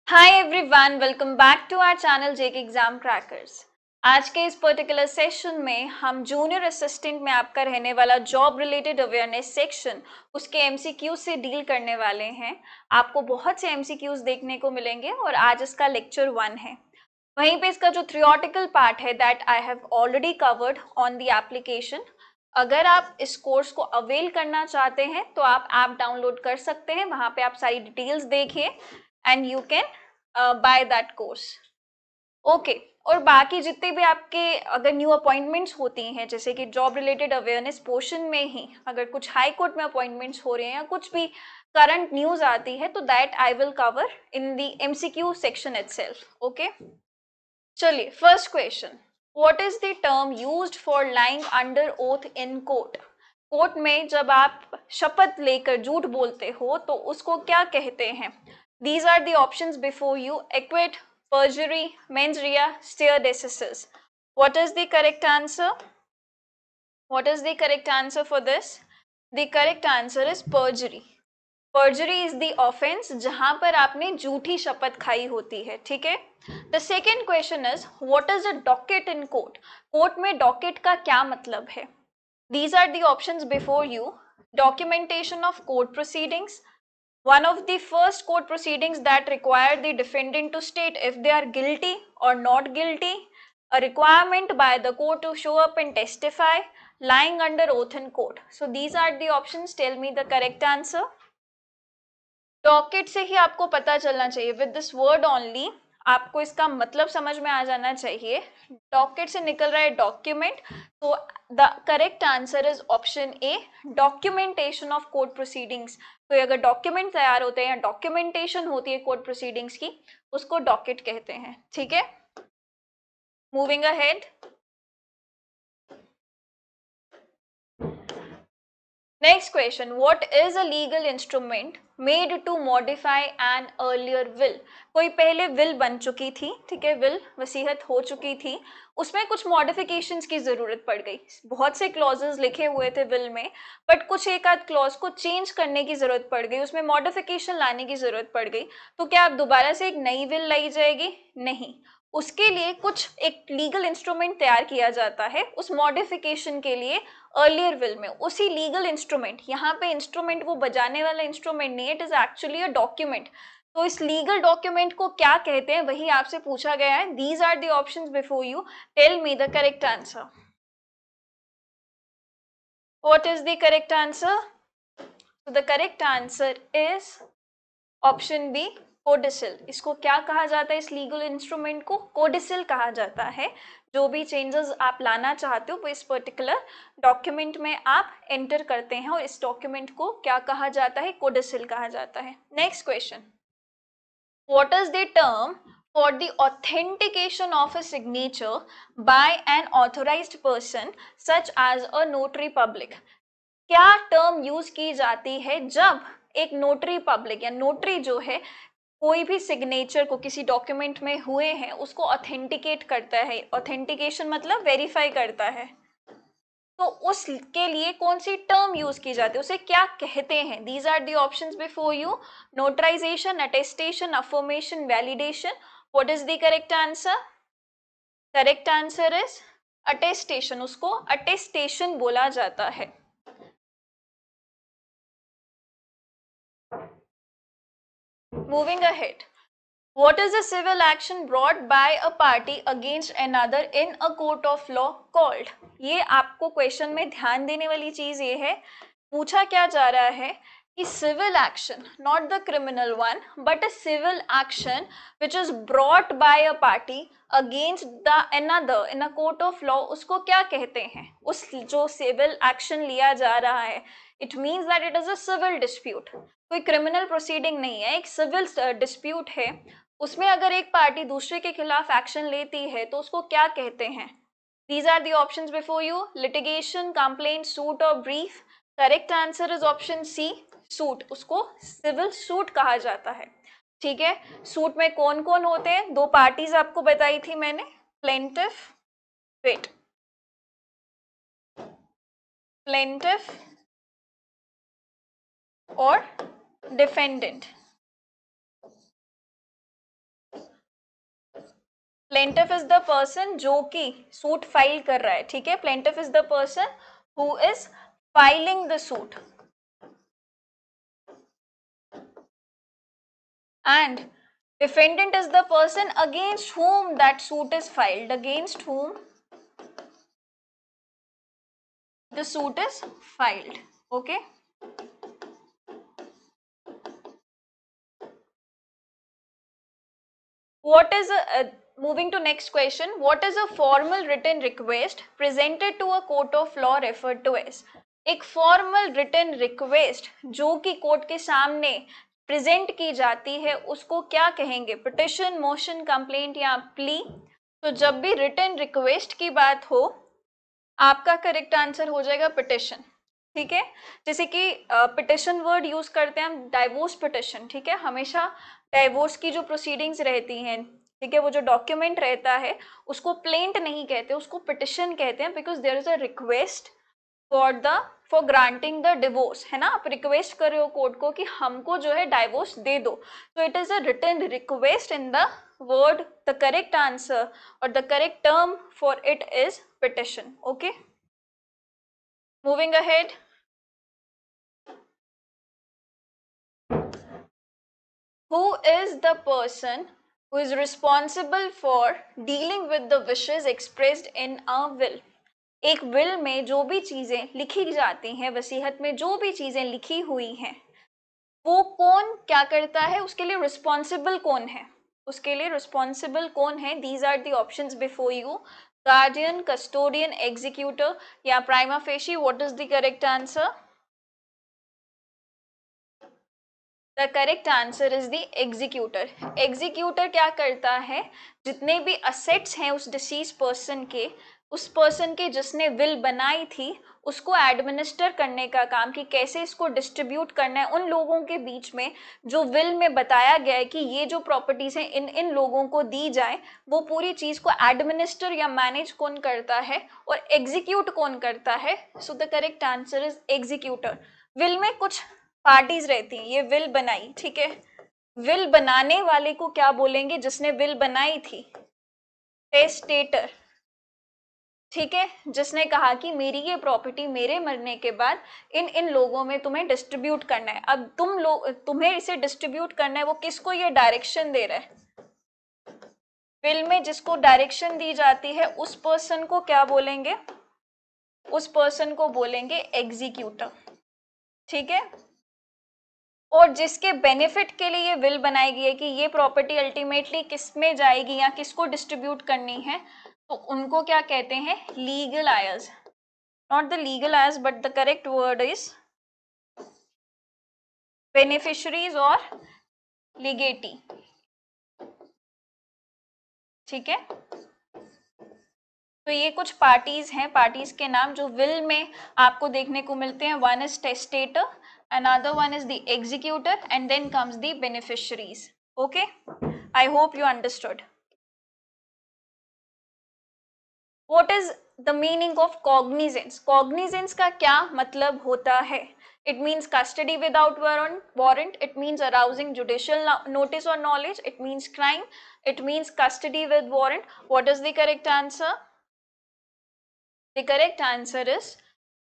Hi everyone, welcome back to our channel JK exam crackers. आज के इस particular session में हम जूनियर असिस्टेंट में आपका रहने वाला जॉब रिलेटेड अवेयरनेस सेक्शन उसके एमसीक्यू से डील करने वाले हैं। आपको बहुत से एमसीक्यूज देखने को मिलेंगे और आज इसका लेक्चर 1 है। वहीं पे इसका जो थ्योरेटिकल पार्ट है that I have already covered on the application. अगर आप इस कोर्स को अवेल करना चाहते हैं तो आप ऐप डाउनलोड कर सकते हैं, वहां पे आप सारी डिटेल्स देखिए and you can by that course. Okay, और बाकी जितने भी आपके अगर न्यू अपॉइंटमेंट्स होती हैं, जैसे कि जॉब रिलेटेड अवेयरनेस पोर्शन में ही अगर कुछ हाई कोर्ट में अपॉइंटमेंट्स हो रहे हैं या कुछ भी करंट न्यूज आती है तो that I will cover in the MCQ section itself. Okay, चलिए first question, what is the term used for lying under oath in court? Court में जब आप शपथ लेकर झूठ बोलते हो तो उसको क्या कहते हैं? These are the options before you: acquit, perjury, mens rea, stare decisis. What is the correct answer? What is the correct answer for this? The correct answer is perjury. Perjury is the offense जहां पर आपने झूठी शपथ खाई होती है, ठीक है। The second question is what is a docket in court? Court में डॉकेट का क्या मतलब है? These are the options before you: documentation of court proceedings, one of the first court proceedings that require the defendant to state if they are guilty or not guilty, a requirement by the court to show up and testify, lying under oath in court. So these are the options. Tell me the correct answer. Docket से ही आपको पता चलना चाहिए, with this word only आपको इसका मतलब समझ में आ जाना चाहिए। डॉकेट से निकल रहा है डॉक्यूमेंट, तो the correct answer is option A, documentation of court proceedings. तो अगर डॉक्यूमेंट तैयार होते हैं या डॉक्यूमेंटेशन होती है कोर्ट प्रोसीडिंग्स की, उसको डॉकेट कहते हैं, ठीक है। Moving ahead, next question, what is a legal instrument made to modify an earlier will? कोई पहले विल बन चुकी थी, ठीक है, विल वसीयत हो चुकी थी, उसमें कुछ मॉडिफिकेशंस की जरूरत पड़ गई। बहुत से क्लॉजेस लिखे हुए थे विल में, बट कुछ एक आध क्लॉज को चेंज करने की जरूरत पड़ गई, उसमें मॉडिफिकेशन लाने की जरूरत पड़ गई। तो क्या आप दोबारा से एक नई विल लाई जाएगी? नहीं, उसके लिए कुछ एक लीगल इंस्ट्रूमेंट तैयार किया जाता है उस मॉडिफिकेशन के लिए अर्लियर विल में। उसी लीगल इंस्ट्रूमेंट, यहाँ पे इंस्ट्रूमेंट वो बजाने वाला इंस्ट्रूमेंट नहीं है, it is actually a document. तो इस लीगल डॉक्यूमेंट को क्या कहते हैं वही आपसे पूछा गया है। These are the options before you, tell me the correct answer. What is the correct answer? The correct answer is option B, codicil. इसको क्या कहा जाता है? इस लीगल इंस्ट्रूमेंट को कोडिसिल कहा जाता है। जो भी चेंजेस आप लाना चाहते हो वो इस पर्टिकुलर डॉक्यूमेंट में आप एंटर करते हैं और इस डॉक्यूमेंट को क्या कहा जाता है? कोडिसिल कहा जाता है। Next question, what is the term for the authentication of a signature by an authorized person such as a notary public? क्या टर्म यूज की जाती है जब एक नोटरी पब्लिक या नोटरी जो है कोई भी सिग्नेचर को किसी डॉक्यूमेंट में हुए हैं उसको ऑथेंटिकेट करता है? ऑथेंटिकेशन मतलब वेरीफाई करता है। तो उसके लिए कौन सी टर्म यूज की जाती है, उसे क्या कहते हैं? These are the options before you: notarisation, attestation, affirmation, validation. What is the correct answer? Correct answer is attestation. उसको अटेस्टेशन बोला जाता है। Moving ahead, what is a civil action brought by a party against another in a court of law called? ये आपको question में ध्यान देने वाली चीज ये है, पूछा क्या जा रहा है कि civil action, not the criminal one, but a civil action which is brought by a party against the another in a court of law, उसको क्या कहते हैं? उस जो सिविल एक्शन लिया जा रहा है, it means that it is a civil dispute. कोई क्रिमिनल प्रोसीडिंग नहीं है, एक सिविल डिस्प्यूट है। उसमें अगर एक पार्टी दूसरे के खिलाफ एक्शन लेती है तो उसको क्या कहते हैं? These are the options before you: litigation, complaint, suit or brief. Correct answer is option C, suit। उसको सिविल सूट कहा जाता है, ठीक है। सूट में कौन कौन होते हैं? दो पार्टीज आपको बताई थी मैंने, प्लेंटिफ, वेट, प्लेंटिफ और defendant. Plaintiff is the person जो कि सूट फाइल कर रहा है, ठीक है, plaintiff is the person who is filing the suit, and defendant is the person against whom that suit is filed, against whom the suit is filed. Okay, what is moving to next question, what is a formal written request presented to a court of law referred to as? एक formal written request जो कि court के सामने present की जाती है उसको क्या कहेंगे? पिटिशन, मोशन, कंप्लेंट या प्ली? तो जब भी रिटन रिक्वेस्ट की बात हो आपका करेक्ट आंसर हो जाएगा पिटिशन, ठीक है। जैसे कि पिटिशन वर्ड यूज करते हैं हम डाइवोर्स पिटिशन, ठीक है, हमेशा डाइवोर्स की जो प्रोसीडिंग्स रहती हैं, ठीक है, वो जो डॉक्यूमेंट रहता है उसको प्लेंट नहीं कहते, उसको पिटिशन कहते हैं, because there is a request for granting the divorce, है ना, आप रिक्वेस्ट कर रहे हो कोर्ट को कि हमको जो है डाइवोर्स दे दो, तो it is a written request in the word, the correct answer और the correct term for it is petition. Okay, moving ahead. Who is the person who is responsible for dealing with the wishes expressed in a will? एक will में जो भी चीजें लिखी जाती हैं, वसीयत में जो भी चीजें लिखी हुई हैं, वो कौन क्या करता है, उसके लिए रिस्पॉन्सिबल कौन है, उसके लिए रिस्पॉन्सिबल कौन है? These are the options before you, guardian, custodian, executor या prima facie. What is the correct answer? The correct answer is the executor. Executor क्या करता है, जितने भी असेट्स हैं उस डिसीज पर्सन के, उस पर्सन के जिसने विल बनाई थी उसको एडमिनिस्टर करने का काम, कि कैसे इसको डिस्ट्रीब्यूट करना है उन लोगों के बीच में जो विल में बताया गया है कि ये जो प्रॉपर्टीज हैं इन इन लोगों को दी जाए, वो पूरी चीज को एडमिनिस्टर या मैनेज कौन करता है और एग्जीक्यूट कौन करता है? सो the correct answer is executor. Will में कुछ पार्टीज रहती हैं, ये विल बनाई, ठीक है, विल बनाने वाले को क्या बोलेंगे? जिसने विल बनाई थी, टेस्टेटर, ठीक है, जिसने कहा कि मेरी ये प्रॉपर्टी मेरे मरने के बाद इन इन लोगों में तुम्हें डिस्ट्रीब्यूट करना है. अब तुम्हें इसे डिस्ट्रीब्यूट करना है, वो किसको ये डायरेक्शन दे रहा है? विल में जिसको डायरेक्शन दी जाती है उस पर्सन को क्या बोलेंगे? उस पर्सन को बोलेंगे एग्जीक्यूटर, ठीक है। और जिसके बेनिफिट के लिए ये विल बनाई गई है कि ये प्रॉपर्टी अल्टीमेटली किस में जाएगी या किसको डिस्ट्रीब्यूट करनी है, तो उनको क्या कहते हैं? Legal Aires. Not the legal Aires but the correct word is beneficiaries और लीगेटी, ठीक है। तो ये कुछ पार्टीज हैं, पार्टीज के नाम जो विल में आपको देखने को मिलते हैं. One is testator, another one is the executor, and then comes the beneficiaries. Okay, I hope you understood. What is the meaning of cognizance? Cognizance का क्या मतलब होता है? It means custody without warrant. It means arousing judicial notice or knowledge. It means crime. It means custody with warrant. What is the correct answer? The correct answer is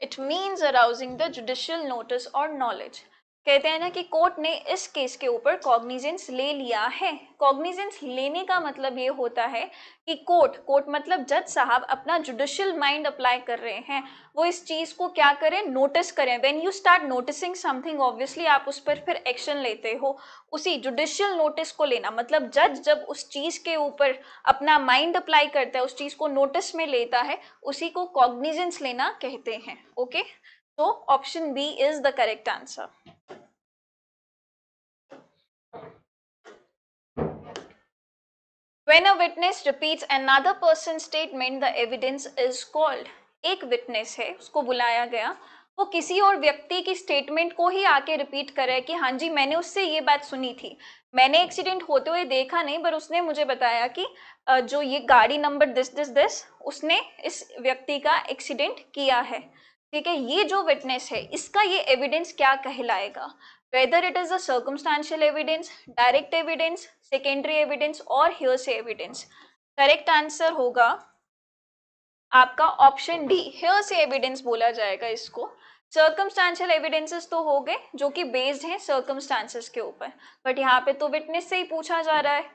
it means arousing the judicial notice or knowledge. कहते हैं ना कि court ने इस case के ऊपर cognizance ले लिया है. कॉग्निजेंस लेने का मतलब ये होता है कि कोर्ट मतलब जज साहब अपना जुडिशियल माइंड अप्लाई कर रहे हैं, वो इस चीज को क्या करें? नोटिस करें. When you start noticing something obviously आप उस पर फिर एक्शन लेते हो. उसी जुडिशियल नोटिस को लेना मतलब जज जब उस चीज के ऊपर अपना माइंड अप्लाई करता है, उस चीज को नोटिस में लेता है, उसी को कॉग्निजेंस लेना कहते हैं. Okay, so option B is the correct answer. When a witness repeats another person's statement, the evidence is called. एक विटनेस है, उसको बुलाया गया, वो किसी और व्यक्ति की स्टेटमेंट को ही आके रिपीट करे कि हाँ जी मैंने उससे ये बात सुनी थी, मैंने एक्सीडेंट होते हुए देखा नहीं, पर उसने मुझे बताया कि जो ये गाड़ी नंबर दिस उसने इस व्यक्ति का एक्सीडेंट किया है, ठीक है. ये जो विटनेस है इसका ये एविडेंस क्या कहलाएगा? Whether it is a circumstantial evidence, direct evidence, secondary evidence और हियरसे एविडेंस. करेक्ट आंसर होगा आपका ऑप्शन डी, हेयर से एविडेंस बोला जाएगा इसको। सर्कमस्टांशियल एविडेंसेस तो हो गए जो कि बेस्ड हैं सर्कमस्टांसेस के ऊपर, बट यहाँ पे तो विटनेस से ही पूछा जा रहा है,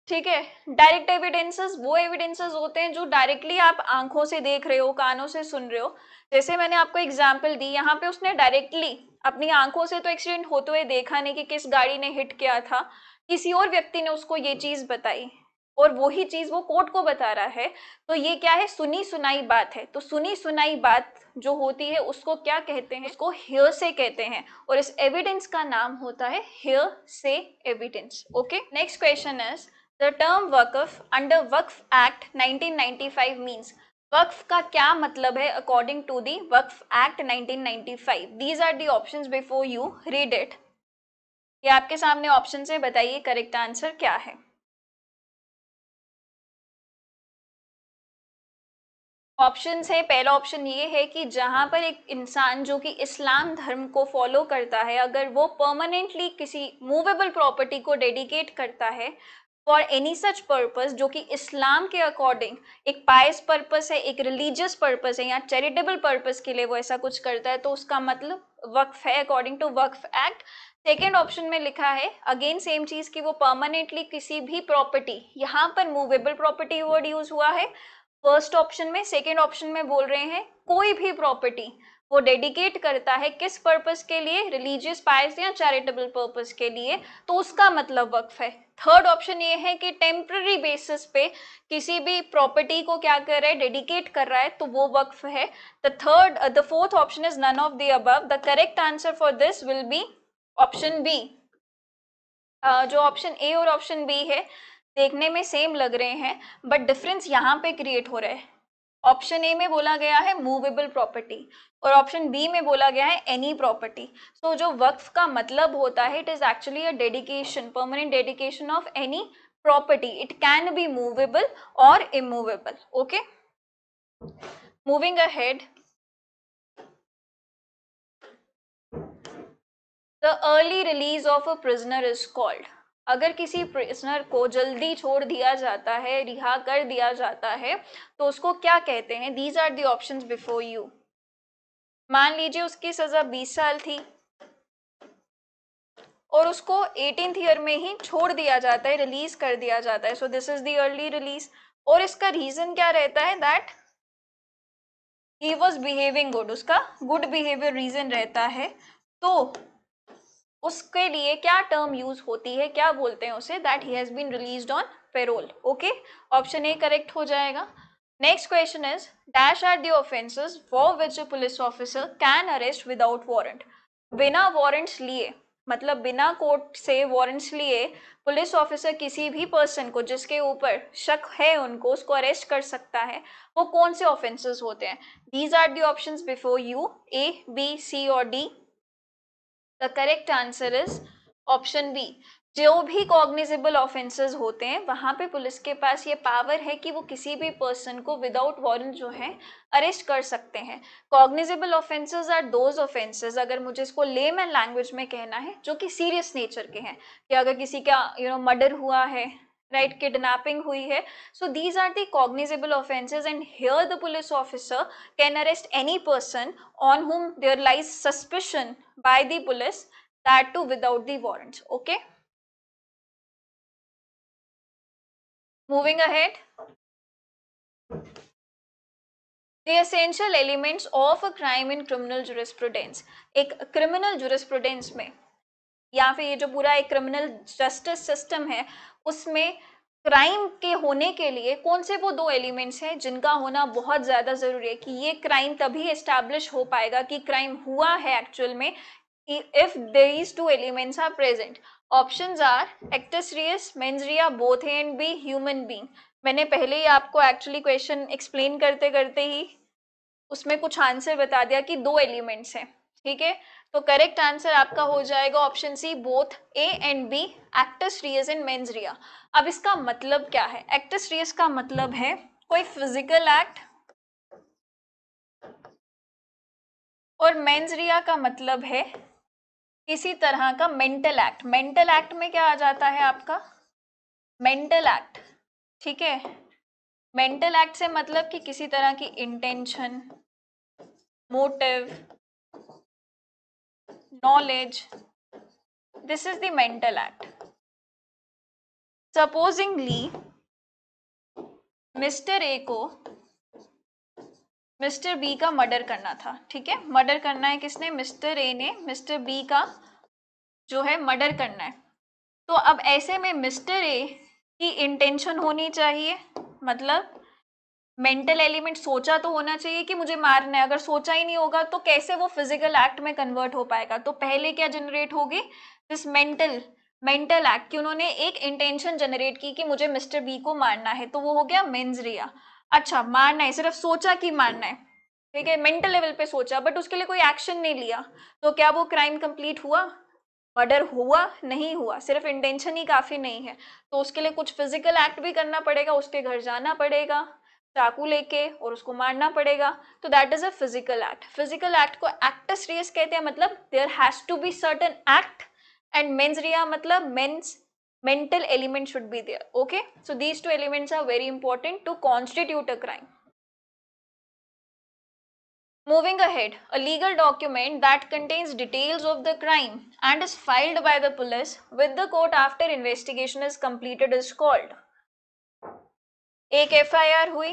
ठीक है। डायरेक्ट एविडेंसेस वो एविडेंसेस होते हैं जो डायरेक्टली आप आंखों से देख रहे हो, कानों से सुन रहे हो। जैसे मैंने आपको एग्जाम्पल दी, यहाँ पे उसने डायरेक्टली अपनी आंखों से तो एक्सीडेंट होते हुए देखा नहीं कि किस गाड़ी ने हिट किया था, किसी और व्यक्ति ने उसको ये चीज बताई और वही चीज वो कोर्ट को बता रहा है। तो ये क्या है, सुनी सुनाई बात है। तो सुनी सुनाई बात जो होती है उसको क्या कहते हैं, उसको हेयर से कहते हैं, और इस एविडेंस का नाम होता है हेयर से evidence. Okay, next question is the term waqf under Waqf Act 1995 means. वक्फ का क्या मतलब है according to the Waqf Act 1995? These are the options before you read it. ये आपके सामने ऑप्शन है, बताइए करेक्ट आंसर क्या है। ऑप्शन है, पहला ऑप्शन ये है कि जहां पर एक इंसान जो कि इस्लाम धर्म को फॉलो करता है, अगर वो परमानेंटली किसी मूवेबल प्रॉपर्टी को डेडिकेट करता है फॉर एनी सच पर्पस जो कि इस्लाम के अकॉर्डिंग एक पायस पर्पस है, एक रिलीजियस पर्पस है या चैरिटेबल पर्पस के लिए वो ऐसा कुछ करता है, तो उसका मतलब वक्फ है अकॉर्डिंग टू वक्फ एक्ट। सेकेंड ऑप्शन में लिखा है अगेन सेम चीज कि वो परमानेंटली किसी भी प्रॉपर्टी, यहाँ पर मूवेबल प्रॉपर्टी वर्ड यूज हुआ है फर्स्ट ऑप्शन में। सेकेंड ऑप्शन में बोल रहे हैं कोई भी प्रॉपर्टी वो डेडिकेट करता है किस पर्पस के लिए, रिलीजियस पायस या चैरिटेबल पर्पस के लिए, तो उसका मतलब वक्फ है। थर्ड ऑप्शन ये है कि टेम्पररी बेसिस पे किसी भी प्रॉपर्टी को क्या कर रहा है, डेडिकेट कर रहा है, तो वो वक्फ है। The fourth option is none of the above. The correct answer for this will be option B. जो ऑप्शन ए और ऑप्शन बी है देखने में सेम लग रहे हैं, बट डिफरेंस यहाँ पे क्रिएट हो रहा है। ऑप्शन ए में बोला गया है मूवेबल प्रॉपर्टी और ऑप्शन बी में बोला गया है एनी प्रॉपर्टी। सो जो वक्फ का मतलब होता है, it is actually a dedication, permanent dedication of any property. It can be movable और immovable. Okay, moving ahead, the early release of a prisoner is called. अगर किसी प्रिजनर को जल्दी छोड़ दिया जाता है, रिहा कर दिया जाता है, तो उसको क्या कहते हैं? These are the options before you. मान लीजिए उसकी सजा 20 साल थी और उसको 18th ईयर में ही छोड़ दिया जाता है, रिलीज कर दिया जाता है। सो this is the early release, और इसका रीजन क्या रहता है? That he was behaving good, उसका गुड बिहेवियर रीजन रहता है। तो उसके लिए क्या टर्म यूज होती है, क्या बोलते हैं उसे? That he has been released on parole. Okay, option A correct हो जाएगा। Next question is dash are the offences for which a police officer can arrest without warrant. बिना वारंट्स लिए, मतलब बिना कोर्ट से वारंट्स लिए पुलिस ऑफिसर किसी भी पर्सन को जिसके ऊपर शक है उनको, उसको अरेस्ट कर सकता है। वो कौन से ऑफेंसेस होते हैं? These are the options before you, A, B, C और D. The correct answer is option B. जो भी कॉग्निजेबल ऑफेंसेस होते हैं वहां पे पुलिस के पास ये पावर है कि वो किसी भी पर्सन को विदाउट वारंट जो है अरेस्ट कर सकते हैं। Cognizable offences are those offences, अगर मुझे इसको लेमैन लैंग्वेज में कहना है, जो कि सीरियस नेचर के हैं, कि अगर किसी का मर्डर हुआ है, राइट, किडनैपिंग हुई है, so these are the cognizable offences and here the police officer can arrest any person on whom there lies suspicion by the police, that too without the warrants. Okay, moving ahead, the essential elements of a crime in criminal jurisprudence. एक criminal jurisprudence में या फिर ये जो पूरा एक criminal justice system है उसमें क्राइम के होने के लिए कौन से वो दो एलिमेंट्स हैं जिनका होना बहुत ज़्यादा ज़रूरी है कि ये क्राइम तभी एस्टैब्लिश हो पाएगा कि क्राइम हुआ है एक्चुअल में, if these two elements are present. Options are actus reus, mens rea, both A and B, human being. मैंने पहले ही आपको एक्चुअली क्वेश्चन एक्सप्लेन करते करते ही उसमें कुछ आंसर बता दिया कि दो एलिमेंट्स हैं, ठीक है। तो करेक्ट आंसर आपका हो जाएगा option C, both A and B, actus reus and mens rea. अब इसका मतलब क्या है? एक्टस रियस का मतलब है कोई फिजिकल एक्ट, और मेंस रिया का मतलब है किसी तरह का मेंटल एक्ट। मेंटल एक्ट में क्या आ जाता है आपका? मेंटल एक्ट, ठीक है। मेंटल एक्ट से मतलब कि किसी तरह की intention, motive, knowledge, this is the mental act. Supposedly mister A को मिस्टर बी का मर्डर करना था, ठीक है, मर्डर करना है किसने, मिस्टर ए ने मिस्टर बी का जो है मर्डर करना है. तो अब ऐसे में मिस्टर ए की इंटेंशन होनी चाहिए, मतलब मेंटल एलिमेंट सोचा तो होना चाहिए कि मुझे मारना है. अगर सोचा ही नहीं होगा तो कैसे वो फिजिकल एक्ट में कन्वर्ट हो पाएगा. तो पहले क्या जनरेट होगी, दिस मेंटल एक्ट कि उन्होंने एक इंटेंशन जनरेट की कि मुझे मिस्टर बी को मारना है, तो वो हो गया मेंस रिया. अच्छा, मारना है, सिर्फ सोचा कि मारना है, ठीक है, मेंटल लेवल पे सोचा, बट उसके लिए कोई एक्शन नहीं लिया, तो क्या वो क्राइम कंप्लीट हुआ, मर्डर हुआ, नहीं हुआ. सिर्फ इंटेंशन ही काफी नहीं है, तो उसके लिए कुछ फिजिकल एक्ट भी करना पड़ेगा, उसके घर जाना पड़ेगा चाकू लेके और उसको मारना पड़ेगा. तो that is a physical act. Physical act को एक्टस रियस कहते हैं, मतलब there has to be certain act, and mens rea मतलब mens mental element should be there. Okay, so these two elements are very important to constitute a crime. Moving ahead, a legal document that contains details of the crime and is filed by the police with the court after investigation is completed is called. एक FIR हुई,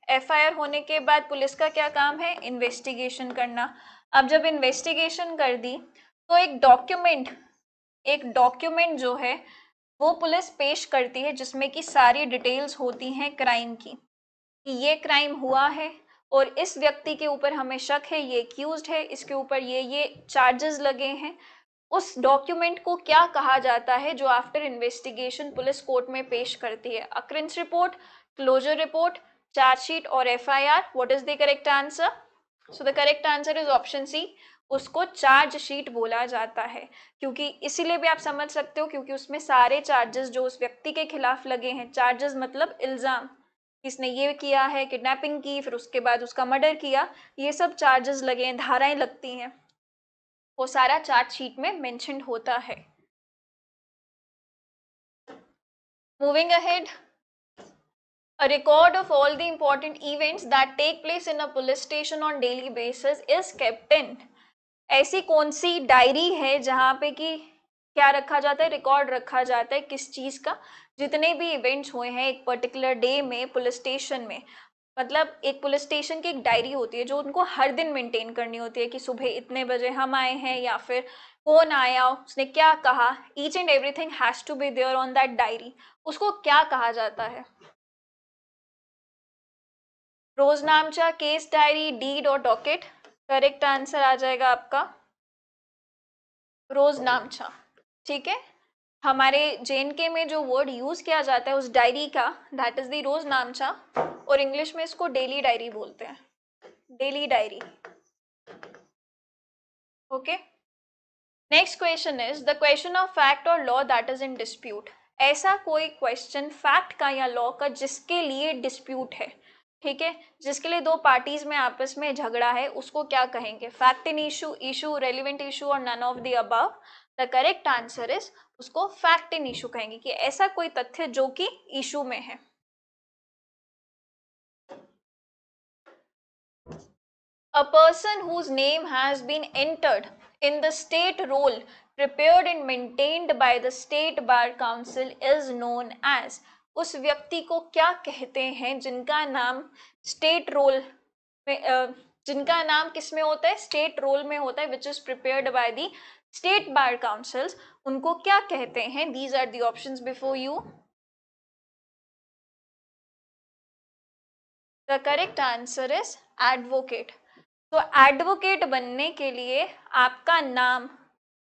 FIR होने के बाद police का क्या काम है, investigation करना. अब जब इन्वेस्टिगेशन कर दी तो एक डॉक्यूमेंट जो है वो पुलिस पेश करती है जिसमें कि सारी डिटेल्स होती हैं क्राइम की, कि ये क्राइम हुआ है और इस व्यक्ति के ऊपर हमें शक है, ये एक्यूज्ड है, इसके ऊपर ये चार्जेस लगे हैं. उस डॉक्यूमेंट को क्या कहा जाता है जो आफ्टर इन्वेस्टिगेशन पुलिस कोर्ट में पेश करती है, occurrence report, closure report, chargesheet और FIR. What is the correct answer, so the correct answer is option C, उसको चार्ज शीट बोला जाता है. क्योंकि इसीलिए भी आप समझ सकते हो क्योंकि उसमें सारे चार्जेस जो उस व्यक्ति के खिलाफ लगे हैं, चार्जेस मतलब इल्जाम, किसने ये किया है, किडनैपिंग की, फिर उसके बाद उसका मर्डर किया, ये सब चार्जेस लगे हैं, धाराएं लगती हैं, वो सारा चार्ज शीट में मेंशन्ड होता है. Moving ahead, a record of all the important events that take place in a police station on daily basis is kept in. ऐसी कौन सी डायरी है जहाँ पे कि क्या रखा जाता है, रिकॉर्ड रखा जाता है किस चीज का, जितने भी इवेंट्स हुए हैं एक पर्टिकुलर डे में पुलिस स्टेशन में. मतलब एक पुलिस स्टेशन की एक डायरी होती है जो उनको हर दिन मेंटेन करनी होती है कि सुबह इतने बजे हम आए हैं या फिर कौन आया, उसने क्या कहा, each and everything has to be there on that diary. उसको क्या कहा जाता है, रोजनामचा, केस डायरी, डीड और डॉकेट. करेक्ट आंसर आ जाएगा आपका रोजनामचा. ठीक है, हमारे जेएनके में जो वर्ड यूज किया जाता है उस डायरी का, दैट इज द रोजनामचा, और इंग्लिश में इसको डेली डायरी बोलते हैं, daily diary. Okay, next question is the question of fact और law that is in dispute. ऐसा कोई क्वेश्चन फैक्ट का या लॉ का जिसके लिए डिस्प्यूट है, ठीक है, जिसके लिए दो पार्टीज में आपस में झगड़ा है, उसको क्या कहेंगे, fact in issue, issue, relevant issue और none of the above. The correct answer is उसको फैक्ट इन इशू कहेंगे, कि ऐसा कोई तथ्य जो कि इशू में है. A person whose name has been entered in the state roll prepared and maintained by the state bar council is known as. उस व्यक्ति को क्या कहते हैं जिनका नाम स्टेट रोल में, जिनका नाम किस में होता है, स्टेट रोल में होता है, which is prepared by the state bar councils, उनको क्या कहते हैं. These are the options before you. The correct answer is advocate. तो एडवोकेट बनने के लिए आपका नाम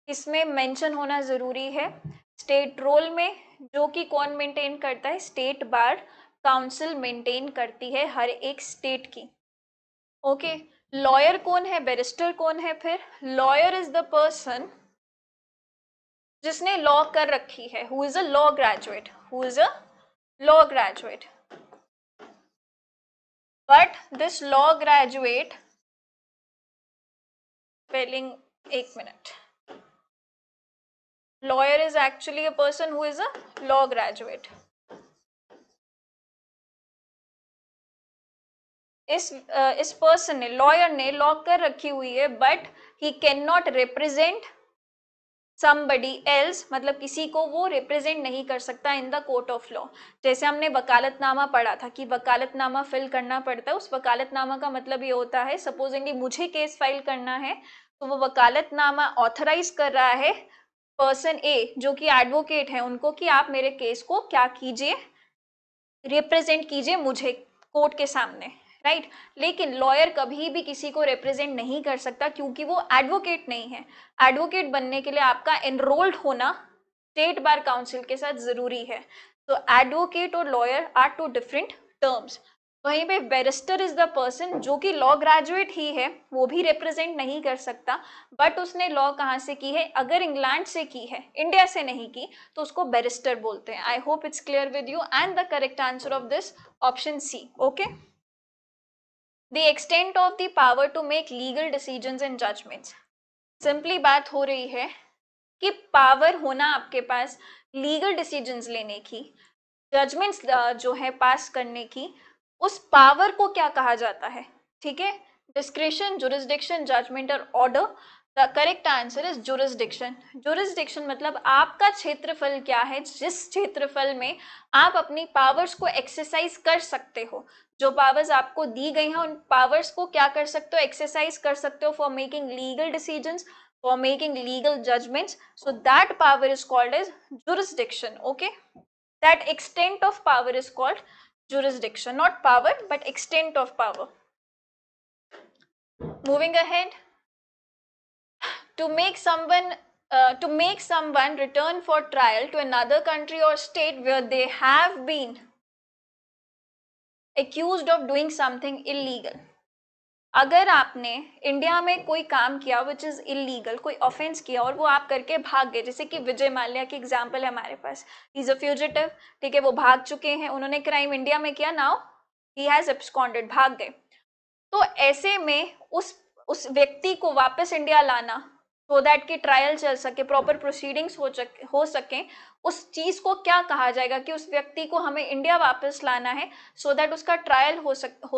इसमें मेंशन होना जरूरी है स्टेट रोल में, जो कि कौन मेंटेन करता है, स्टेट बार काउंसिल मेंटेन करती है हर एक स्टेट की. ओके, लॉयर कौन है, बैरिस्टर कौन है, फिर लॉयर इज द पर्सन जिसने लॉ कर रखी है, who is a law graduate, who is a law graduate. But this law graduate spelling, एक minute, lawyer is actually a person who is a law graduate. इस person ने, lawyer ने lock कर रखी हुई है, but he can not represent somebody else, मतलब किसी को वो रिप्रेजेंट नहीं कर सकता in the court of law. जैसे हमने वकालतनामा पढ़ा था कि वकालतनामा फिल करना पड़ता है, उस वकालतनामा का मतलब ये होता है, सपोजिंगली मुझे केस फाइल करना है तो वो वकालतनामा ऑथराइज कर रहा है पर्सन ए जो कि एडवोकेट है उनको कि आप मेरे केस को क्या कीजिए, रिप्रेजेंट कीजिए मुझे कोर्ट के सामने, राइट। लेकिन लॉयर कभी भी किसी को रिप्रेजेंट नहीं कर सकता क्योंकि वो एडवोकेट नहीं है। एडवोकेट बनने के लिए आपका एनरोल्ड होना स्टेट बार काउंसिल के साथ जरूरी है। तो एडवोकेट और lawyer are two different terms. वहीं पे बैरिस्टर इज द पर्सन जो कि लॉ ग्रेजुएट ही है, वो भी रिप्रेजेंट नहीं कर सकता, बट उसने लॉ कहाँ से की है, अगर इंग्लैंड से की है, इंडिया से नहीं की, तो उसको बैरिस्टर बोलते हैं। I hope it's clear with you and the correct answer of this option C. Okay, the extent of the power to make legal decisions and judgments. Simply बात हो रही है कि पावर होना आपके पास लीगल डिसीजंस लेने की, जजमेंट्स जो है पास करने की, उस पावर को क्या कहा जाता है? ठीक है, डिस्क्रिशन, जुरिस्डिक्शन, जजमेंट और order. The correct answer is jurisdiction. Jurisdiction मतलब आपका क्षेत्रफल क्या है, जिस क्षेत्रफल में आप अपनी पावर्स को एक्सरसाइज कर सकते हो। जो पावर्स आपको दी गई हैं उन पावर्स को क्या कर सकते हो, एक्सरसाइज कर सकते हो for making legal decisions, for making legal judgments. So that power is called as jurisdiction. Okay, that extent of power is called jurisdiction, not power but extent of power. Moving ahead, to make someone return for trial to another country or state where they have been accused of doing something illegal. अगर आपने India में कोई काम किया which is illegal, कोई offence किया और वो आप करके भाग गए, जैसे कि विजय माल्या की एग्जांपल है हमारे पास, ही इज अ फ्यूजिटिव, ठीक है, वो भाग चुके हैं, उन्होंने क्राइम इंडिया में किया, नाउ ही हैज एब्सकॉन्डेड, भाग गए। तो ऐसे में उस व्यक्ति को वापस इंडिया लाना सो दैट की ट्रायल चल सके, प्रॉपर प्रोसीडिंग्स हो सके, उस चीज को क्या कहा जाएगा कि उस व्यक्ति को हमें इंडिया वापस लाना है सो दैट उसका ट्रायल हो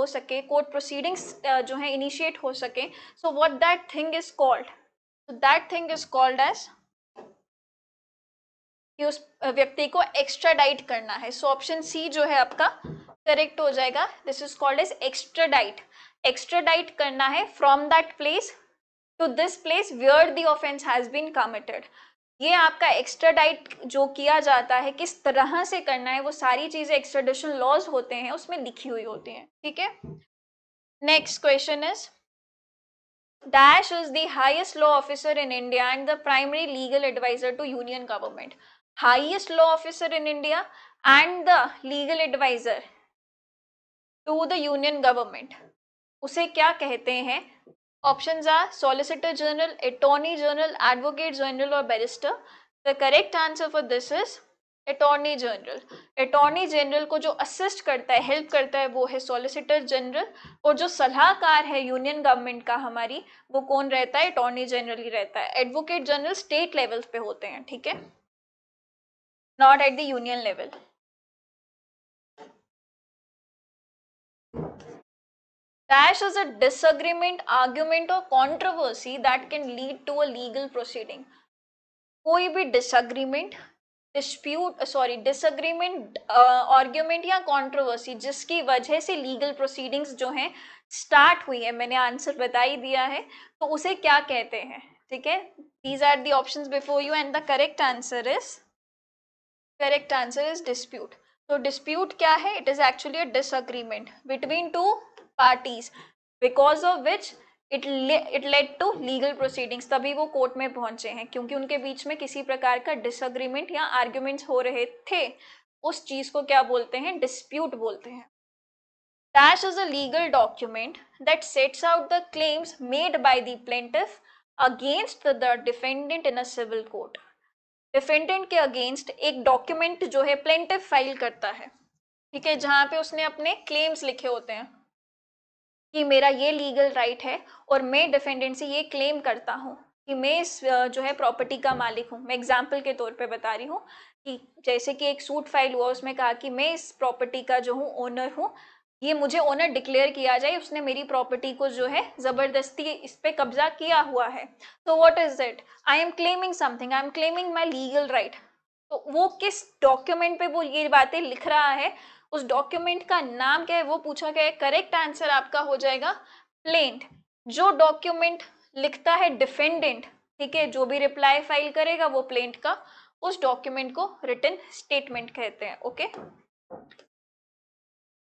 सके, कोर्ट प्रोसीडिंग्स जो है इनिशिएट हो सके। So what that thing is called, that thing is called as कि उस व्यक्ति को एक्स्ट्राडाइट करना है। सो ऑप्शन सी जो है आपका करेक्ट हो जाएगा। This is called as extradite. Extradite करना है from that place to this place where the offence has been committed. ये आपका एक्स्ट्राडाइट जो किया जाता है किस तरह से करना है, वो सारी चीजें एक्स्ट्राडिशन लॉज होते हैं उसमें लिखी हुई होती हैं, ठीक है। Next question is Dash is the highest law officer in India and the primary legal advisor to union government. Highest law officer in India and the legal advisor to the union government. उसे क्या कहते हैं? Options are Solicitor General, Attorney General, Advocate General और Barrister. The correct answer for this is attorney general. Attorney general को जो assist करता है, help करता है, वो है सॉलिसिटर जनरल, और जो सलाहकार है यूनियन गवर्नमेंट का हमारी, वो कौन रहता है? अटॉर्नी जनरल ही रहता है। एडवोकेट जनरल स्टेट लेवल पे होते हैं, ठीक है, not at the union level. Dash is a disagreement, argument or controversy that can lead to a legal proceeding. कोई भी डिसएग्रीमेंट, डिसएग्रीमेंट, आर्ग्यूमेंट या कंट्रोवर्सी जिसकी वजह से लीगल प्रोसीडिंग्स जो हैं स्टार्ट हुई है, मैंने आंसर बता ही दिया है, तो उसे क्या कहते हैं, ठीक है। These are the options before you and the correct answer is dispute. तो डिस्प्यूट क्या है? It is actually a disagreement between two parties because of which it led to legal proceedings. तभी वो कोर्ट में पहुंचे हैं क्योंकि उनके बीच में किसी प्रकार का डिसएग्रीमेंट या आर्ग्यूमेंट्स हो रहे थे। उस चीज को क्या बोलते हैं? डिस्प्यूट बोलते हैं। Dash is a legal document that sets out the claims made by the plaintiff against the defendant in a civil court. Defendant के अगेंस्ट एक डॉक्यूमेंट जो है प्लेंटिफ फाइल करता है, ठीक है, जहां पे उसने अपने क्लेम्स लिखे होते हैं कि मेरा ये लीगल राइट है और मैं डिफेंडेंट से ये क्लेम करता हूँ कि मैं इस जो है प्रॉपर्टी का मालिक हूँ। मैं एग्जाम्पल के तौर पे बता रही हूँ कि जैसे कि एक सूट फाइल हुआ, उसमें कहा कि मैं इस प्रॉपर्टी का जो हूँ ओनर हूँ, ये मुझे ओनर डिक्लेयर किया जाए, उसने मेरी प्रॉपर्टी को जो है जबरदस्ती इस पे कब्जा किया हुआ है। तो what is it? I am claiming something, I am claiming my legal right. तो वो किस डॉक्यूमेंट पे वो ये बातें लिख रहा है, उस डॉक्यूमेंट का नाम क्या है, वो पूछा गया है। करेक्ट आंसर आपका हो जाएगा प्लेंट। जो डॉक्यूमेंट लिखता है डिफेंडेंट, ठीक है, जो भी रिप्लाई फाइल करेगा वो प्लेंट का, उस डॉक्यूमेंट को रिटन स्टेटमेंट कहते हैं। ओके,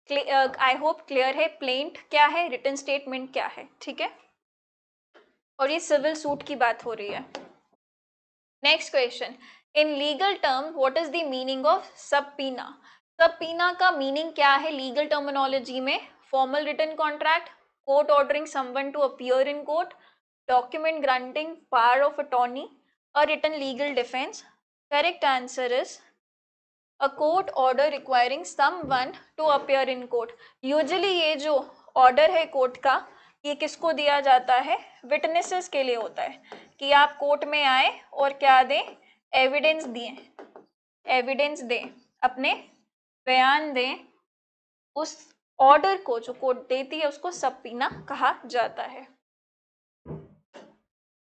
आई होप क्लियर है प्लेंट क्या है, रिटन स्टेटमेंट क्या है, ठीक है। और ये सिविल सूट की बात हो रही है। Next question, in legal term what is the meaning of subpoena? Subpoena का मीनिंग क्या है लीगल टर्मिनोलॉजी में? Formal written contract, court ordering someone to appear in court, document granting power of attorney, a written legal defence. Correct answer is a court order requiring someone to appear in court. Usually ये जो order है court का, ये किसको दिया जाता है? Witnesses के लिए होता है कि आप कोर्ट में आए और क्या दें? एविडेंस दिए, एविडेंस दें, अपने बयान दें। उस ऑर्डर को जो कोर्ट देती है उसको सबपीना कहा जाता है।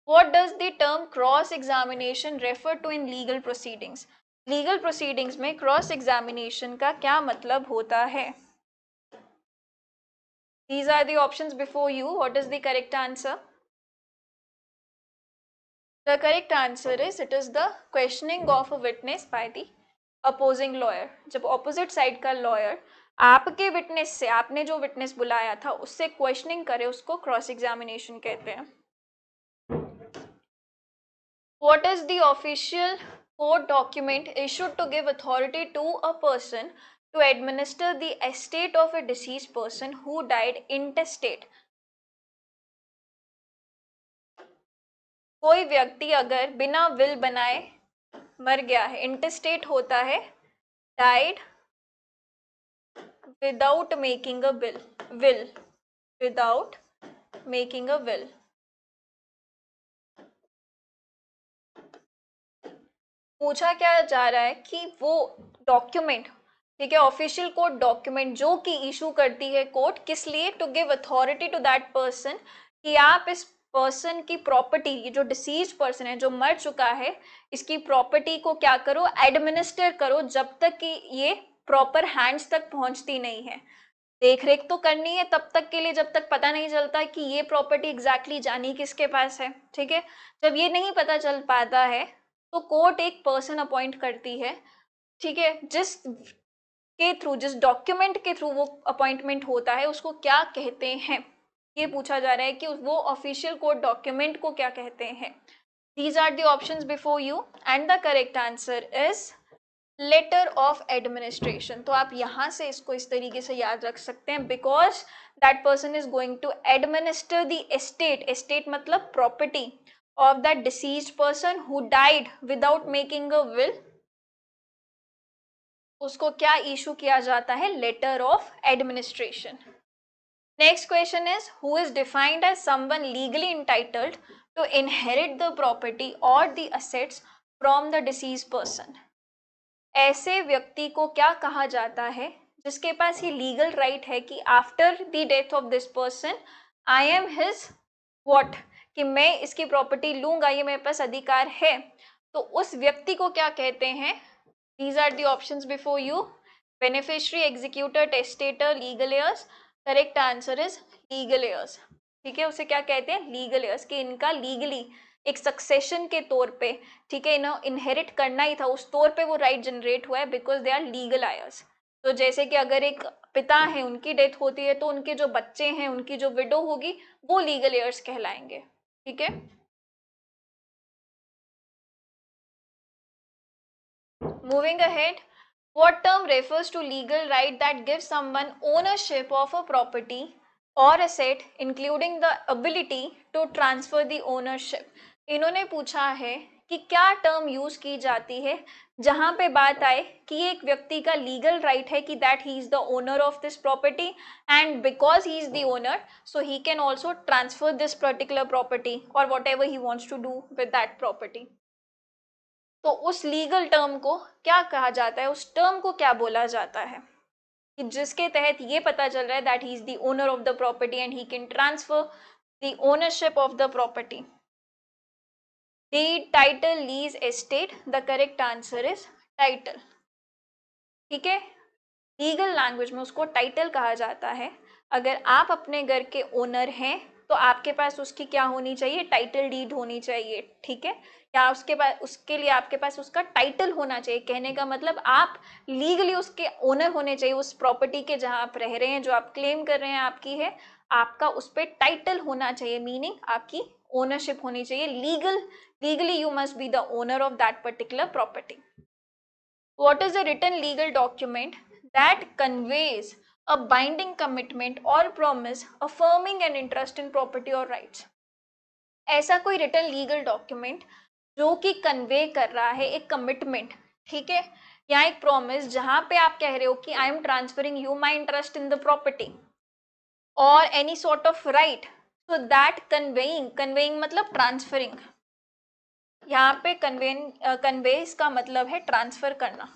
What does the term cross examination refer to in legal proceedings? Legal proceedings में क्रॉस एग्जामिनेशन का क्या मतलब होता है? These are the options before you. What is the correct answer? The correct answer is it is the questioning of a witness by the opposing lawyer. जब opposite side का lawyer आपके witness से, आपने जो विटनेस बुलाया था उससे questioning करे, उसको क्रॉस एग्जामिनेशन कहते हैं। What is the official court document issued to give authority to a person to administer the estate of a deceased person who died intestate? कोई व्यक्ति अगर बिना विल बनाए मर गया है, इंटेस्टेट होता है, died without making a will, without making a will. पूछा क्या जा रहा है कि वो डॉक्यूमेंट, ठीक है, ऑफिशियल कोर्ट डॉक्यूमेंट जो कि इशू करती है कोर्ट, किस लिए? To give authority to that person, कि आप इस पर्सन की प्रॉपर्टी, ये जो डिसीज पर्सन है जो मर चुका है, इसकी प्रॉपर्टी को क्या करो? एडमिनिस्टर करो, जब तक कि ये प्रॉपर हैंड्स तक पहुंचती नहीं है। देख रेख तो करनी है तब तक के लिए जब तक पता नहीं चलता कि ये प्रॉपर्टी एग्जैक्टली जानी किसके पास है, ठीक है। जब ये नहीं पता चल पाता है तो कोर्ट एक पर्सन अपॉइंट करती है, ठीक है, जिस के थ्रू, जिस डॉक्यूमेंट के थ्रू वो अपॉइंटमेंट होता है उसको क्या कहते हैं? ये पूछा जा रहा है कि वो ऑफिशियल कोर्ट डॉक्यूमेंट को क्या कहते हैं। These are the options before you and the correct answer is letter of administration. तो आप यहाँ से इसको इस तरीके से याद रख सकते हैं, because that person is going to administer the estate, estate मतलब property of that deceased person who died without making a will, उसको क्या इशू किया जाता है? Letter of administration. Next question is who is defined as someone legally entitled to inherit the property और the assets from the deceased person. ऐसे व्यक्ति को क्या कहा जाता है जिसके पास ये लीगल राइट है कि after the death of this person I am his what, कि मैं इसकी प्रॉपर्टी लूंगा, ये मेरे पास अधिकार है। तो उस व्यक्ति को क्या कहते हैं? These are the options before you, beneficiary, executor, testator, legal heirs. Correct answer is legal heirs, ठीक है। उसे क्या कहते हैं? लीगल एयर्स, कि इनका लीगली एक सक्सेशन के तौर पे, ठीक है, इन्हें इनहेरिट करना ही था, उस तौर पे वो राइट जनरेट हुआ है, because they are legal heirs. तो जैसे कि अगर एक पिता है, उनकी डेथ होती है, तो उनके जो बच्चे हैं, उनकी जो विडो होगी, वो लीगल एयर्स कहलाएंगे, ठीक है। Moving ahead, what term refers to legal right that gives someone ownership of a property or asset including the ability to transfer the ownership? इन्होंने पूछा है कि क्या टर्म यूज की जाती है जहां पे बात आए कि एक व्यक्ति का लीगल राइट है कि that he is the owner of this property and because he is the owner so he can also transfer this particular property और whatever he wants to do with that property. तो उस legal term को क्या कहा जाता है, उस term को क्या बोला जाता है? कि जिसके तहत ये पता चल रहा है that he is the owner of the property and he can transfer the ownership of the property. Deed, title, lease, estate, the correct answer is title. ठीक है, लीगल लैंग्वेज में उसको टाइटल कहा जाता है। अगर आप अपने घर के ओनर हैं तो आपके पास उसकी क्या होनी चाहिए, टाइटल डीड होनी चाहिए। ठीक है, या उसके पास, उसके लिए आपके पास उसका टाइटल होना चाहिए। कहने का मतलब आप लीगली उसके ओनर होने चाहिए, उस प्रॉपर्टी के जहां आप रह रहे हैं, जो आप क्लेम कर रहे हैं आपकी है, आपका उस पर टाइटल होना चाहिए, मीनिंग आपकी ओनरशिप होनी चाहिए। Legally you must be the owner of that particular property. What is a written legal document that conveys a binding commitment or promise affirming an interest in property or rights? ऐसा कोई written legal document जो कि convey कर रहा है एक commitment, ठीक है, या एक प्रॉमिस जहां पे आप कह रहे हो कि I am transferring you my interest in the property और any sort of right, so that conveying मतलब ट्रांसफरिंग। यहाँ पे कन्वेस का मतलब है ट्रांसफर करना।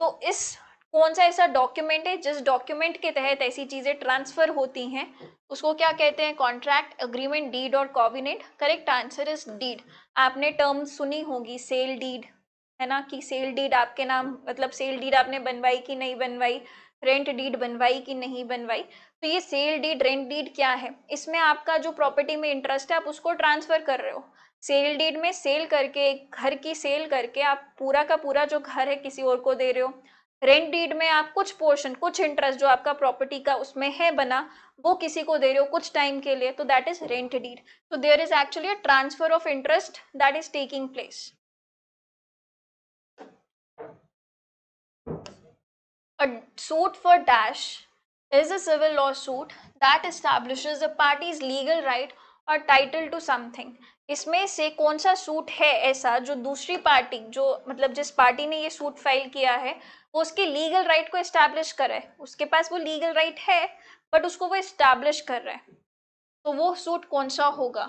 तो इस कौन सा ऐसा डॉक्यूमेंट है जिस डॉक्यूमेंट के तहत ऐसी चीजें ट्रांसफर होती हैं, उसको क्या कहते हैं, कॉन्ट्रैक्ट, अग्रीमेंट, डीड और covenant. Correct answer is deed. आपने टर्म सुनी होगी सेल डीड, है ना, कि सेल डीड आपके नाम, मतलब सेल डीड आपने बनवाई कि नहीं बनवाई, रेंट डीड बनवाई कि नहीं बनवाई। तो ये सेल डीड, रेंट डीड क्या है, इसमें आपका जो प्रॉपर्टी में इंटरेस्ट है आप उसको ट्रांसफर कर रहे हो। सेल डीड में सेल करके, एक घर की सेल करके आप पूरा का पूरा जो घर है किसी और को दे रहे हो। रेंट डीड में आप कुछ पोर्शन, कुछ इंटरेस्ट जो आपका प्रॉपर्टी का उसमें है बना, वो किसी को दे रहे हो कुछ टाइम के लिए, तो दैट इज रेंट डीड। तो there is actually a transfer of interest that is taking place. A suit for dash is a civil lawsuit that establishes a party's legal right or title to something। इसमें से कौन सा suit है ऐसा जो दूसरी party, जो मतलब जिस पार्टी ने ये सूट फाइल किया है, वो उसके लीगल राइट को एस्टैब्लिश कर रहा है। उसके पास वो लीगल राइट है बट उसको वो एस्टैब्लिश कर रहा है, तो वो सूट कौन सा होगा।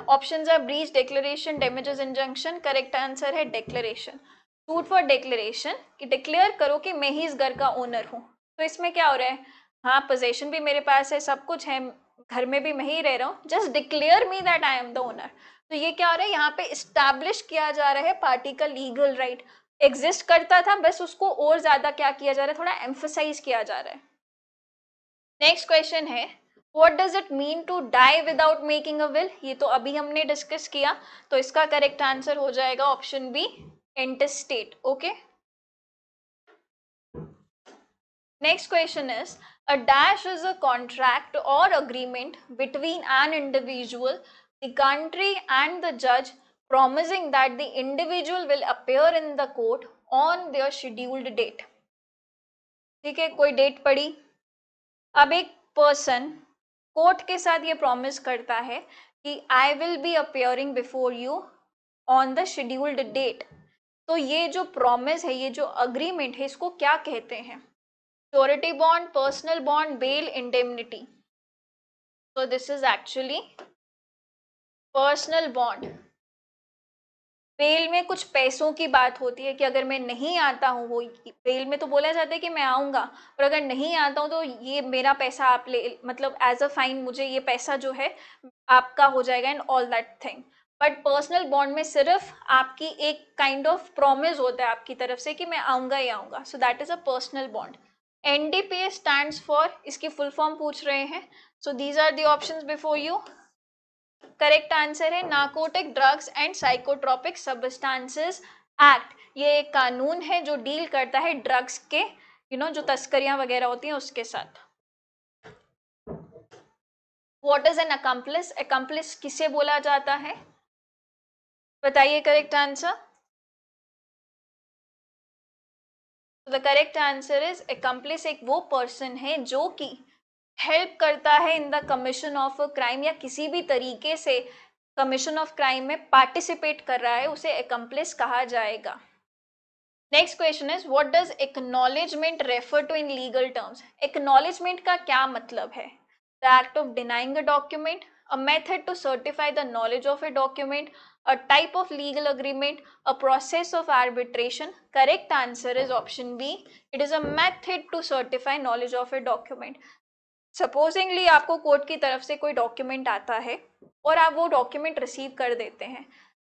Options are breach, declaration, damages, injunction. Correct answer है डिक्लेरेशन। सूट फॉर डिक्लेरेशन, कि डिक्लेयर करो कि मैं ही इस घर का ओनर हूँ। तो इसमें क्या हो रहा है, हाँ पोजेशन भी मेरे पास है, सब कुछ है, घर में भी मैं ही रह रहा हूँ, just declare me that I am the owner. तो ये क्या हो रहा है, यहाँ पे इस्टेब्लिश किया जा रहा है पार्टी का लीगल राइट। एग्जिस्ट करता था, बस उसको और ज्यादा क्या किया जा रहा है, थोड़ा एम्फोसाइज किया जा रहा है। नेक्स्ट क्वेश्चन है, what does it mean to die without making a will. ये तो अभी हमने डिस्कस किया, तो इसका करेक्ट आंसर हो जाएगा option B, intestate. Okay, next question is, a dash is a contract और agreement between an individual, the country and the जज promising that the individual will appear in the court on their scheduled date। ठीक है, कोई date पड़ी, अब एक person court के साथ ये प्रॉमिस करता है कि I will be appearing before you on the scheduled date. तो ये जो प्रॉमिस है, ये जो अग्रीमेंट है, इसको क्या कहते हैं, surety bond, personal bond, bail, indemnity. so this is actually personal bond. Bail में कुछ पैसों की बात होती है कि अगर मैं नहीं आता हूँ, वो बेल में तो बोला जाता है कि मैं आऊँगा, और अगर नहीं आता हूँ तो ये मेरा पैसा आप ले, मतलब एज अ फाइन मुझे ये पैसा जो है आपका हो जाएगा and all that thing. But personal bond में सिर्फ आपकी एक काइंड ऑफ प्रॉमिस होता है आपकी तरफ से कि मैं आऊँगा ही आऊँगा, so that is a personal bond. NDPS stands for, इसकी फुल फॉर्म पूछ रहे हैं, so these are the options before you. Correct answer है narcotic drugs and psychotropic substances act. ये एक कानून है जो डील करता है ड्रग्स के, जो तस्करियां वगैरह होती हैं उसके साथ। What is an accomplice, accomplice किसे बोला जाता है, बताइए correct answer. The correct answer is accomplice एक वो पर्सन है जो कि हेल्प करता है in the commission of a crime, या किसी भी तरीके से कमीशन ऑफ क्राइम में पार्टिसिपेट कर रहा है, उसे अकम्प्लिस कहा जाएगा। Next question is, what does acknowledgement refer to in legal terms. Acknowledgement का क्या मतलब है, the act of denying a document, a method to certify the knowledge of a document, a type of legal agreement, a process of arbitration. Correct answer is option B. It is a method to certify knowledge of a document. Supposedly आपको court की तरफ से कोई document आता है और आप वो डॉक्यूमेंट रिसीव कर देते हैं,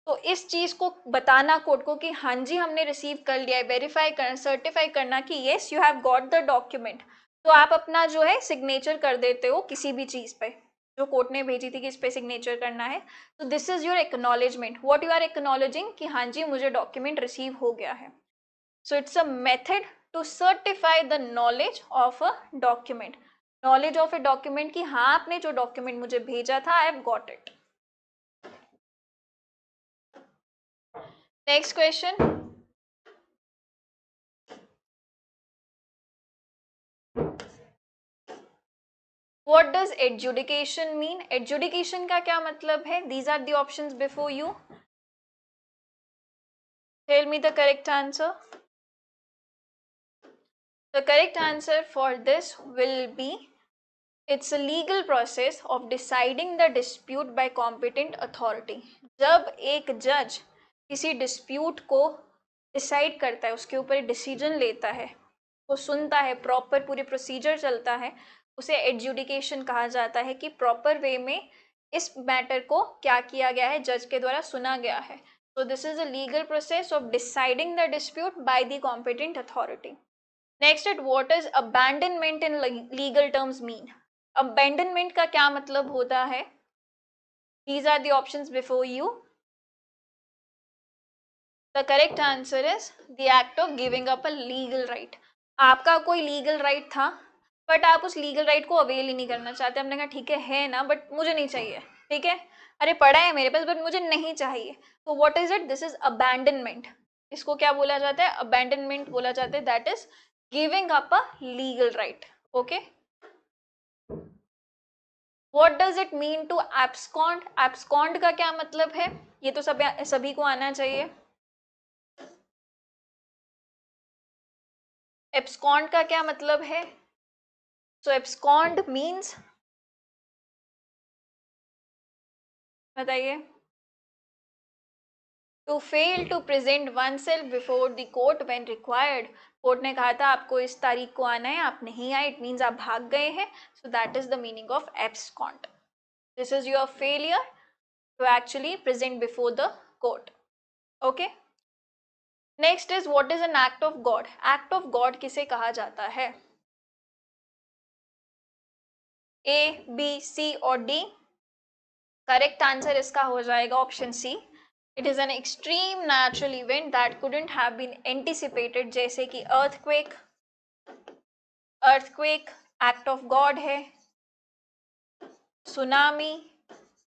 तो इस चीज को बताना कोर्ट को कि हाँ जी हमने रिसीव कर लिया है, वेरीफाई कर सर्टिफाई करना कि yes you have got the document, तो आप अपना जो है सिग्नेचर कर देते हो किसी भी चीज पे जो कोर्ट ने भेजी थी कि इस पे सिग्नेचर करना है. तो this is your acknowledgement. What you are acknowledging कि हाँ जी मुझे डॉक्यूमेंट रिसीव हो गया है. So it's a method to certify the knowledge of a document. Knowledge of a document कि हाँ आपने जो डॉक्यूमेंट मुझे भेजा था I have got it. Next question. What does adjudication mean? Adjudication का क्या मतलब है? These are the options before you. Tell me the correct answer. The correct answer for this will be it's a legal process of deciding the dispute by competent authority. जब एक जज किसी dispute को decide करता है, उसके ऊपर decision लेता है, वो सुनता है, प्रॉपर पूरी प्रोसीजर चलता है, उसे एडजुडिकेशन कहा जाता है कि प्रॉपर वे में इस मैटर को क्या किया गया है, जज के द्वारा सुना गया है. सो this is a legal process of deciding the dispute by the competent authority. Next it what is abandonment in legal terms mean. Abandonment का क्या मतलब होता है? These are the options before you. The correct answer is the act of giving up a legal right. आपका कोई legal right था but आप उस लीगल राइट को अवेल ही नहीं करना चाहते. आपने कहा ठीक है ना बट मुझे नहीं चाहिए. ठीक है, अरे पड़ा है मेरे पास बट मुझे नहीं चाहिए. तो what is it? This is abandonment. इसको क्या बोला जाता है? अबैंडनमेंट बोला जाता है. That is giving up a legal right. Okay. What does it mean to abscond? Abscond का क्या मतलब है? ये तो सभी को आना चाहिए. Abscond का क्या मतलब है? So abscond means, बताइए. To fail to present oneself before the court when required. Court ने कहा था आपको इस तारीख को आना है, आप नहीं आए, इट मीन्स आप भाग गए हैं. So that is the meaning of abscond. This is your failure to actually present before the court. Okay. Next is what is an act of God? Act of God किसे कहा जाता है? A, B, C और D. Correct answer इसका हो जाएगा option C. It is an extreme natural event that couldn't have been anticipated. जैसे कि earthquake. Earthquake act of God है. सुनामी